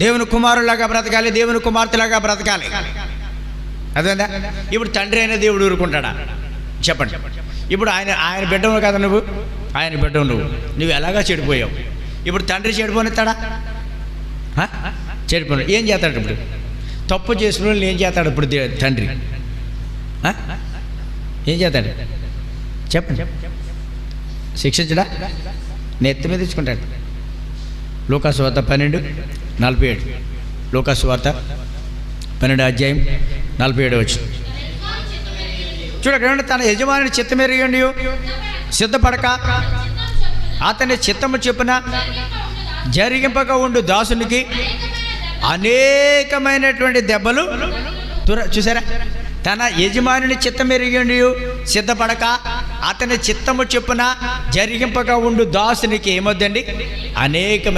దేవుని కుమారులాగా బ్రతకాలి, దేవుని కుమార్తెలాగా బ్రతకాలి. అదేందా? ఇప్పుడు తండ్రి అయిన దేవుడు ఊరుకుంటాడా? చెప్పండి. ఇప్పుడు ఆయన బిడ్డవు కదా నువ్వు, ఆయన బిడ్డవు నువ్వు ఎలాగా చెడిపోయావు. ఇప్పుడు తండ్రి చెడిపోనిస్తాడా? చెడిపోయి ఏం చేస్తాడు? ఇప్పుడు తప్పు చేసిన వాళ్ళు ఏం చేస్తాడు? ఇప్పుడు తండ్రి ఏం చేస్తాడు? చెప్పండి. శిక్షించడా? నెత్తి మీద తెచ్చుకుంటాడు. లూకాసు వార్త 12:47. లూకాసు వార్త 12:47 చూడండి. తన యజమాని చిత్తమెరిగి సిద్ధపడక అతని చిత్తము చెప్పున జరిగింపక ఉండు దాసునికి అనేకమైనటువంటి దెబ్బలు చూసారా? తన యజమానిని చిత్తమెరిగి సిద్ధపడక అతని చిత్తము చెప్పున జరిగింపక ఉండు దాసునికి ఏమొద్దండి? అనేకమైన